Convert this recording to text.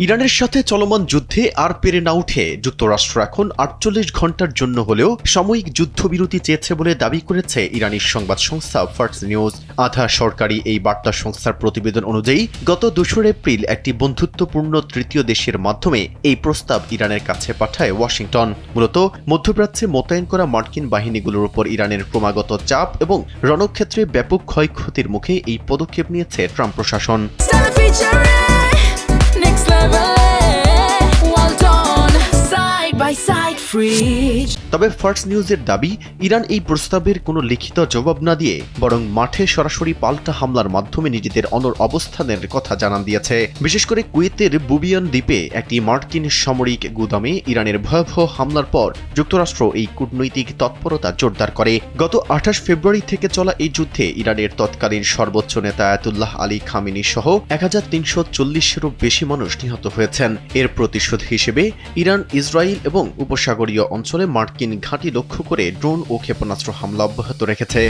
ইরানের সাথে চলমান যুদ্ধে আর পেরে না উঠে যুক্তরাষ্ট্র এখন ৪৮ ঘণ্টার জন্য হলেও সাময়িক যুদ্ধবিরতি চেয়েছে বলে দাবি করেছে ইরানি সংবাদ সংস্থা ফার্স নিউজ। আধা সরকারি এই বার্তা সংস্থার প্রতিবেদন অনুযায়ী গত ২ এপ্রিল একটি বন্ধুত্বপূর্ণ তৃতীয় দেশের মাধ্যমে এই প্রস্তাব ইরানের কাছে পাঠায় ওয়াশিংটন। মূলত মধ্যপ্রাচ্যে মোতায়েন করা মার্কিন বাহিনীগুলোর উপর ইরানের ক্রমাগত চাপ এবং রণক্ষেত্রে ব্যাপক ক্ষয়ক্ষতির মুখে এই পদক্ষেপ নিয়েছে ট্রাম্প প্রশাসন। তবে ফার্স নিউজের দাবি, ইরান এই প্রস্তাবের কোনো লিখিত জবাব না দিয়ে বরং মাঠে সরাসরি পাল্টা হামলার মাধ্যমে নিজেদের অবস্থানের কথা জানান দিয়েছে। বিশেষ করে কুয়েতের বুবিয়ান দ্বীপে একটি মার্কিন সামরিক গুদামে ইরানের ভয়াবহ হামলার পর যুক্তরাষ্ট্র এই কূটনৈতিক তৎপরতা জোরদার করে। গত ২৮ ফেব্রুয়ারি থেকে চলা এই যুদ্ধে ইরানের তৎকালীন সর্বোচ্চ নেতা আয়াতুল্লাহ আলী খামেনি সহ ১৩৪০-এরও বেশি মানুষ নিহত হয়েছেন। এর প্রতিশোধ হিসেবে ইরান ইসরায়েল এবং উপসাগরীয় অঞ্চলে মার্কিন ঘাঁটি লক্ষ্য করে ড্রোন ও ক্ষেপণাস্ত্র হামলা অব্যাহত রেখেছে।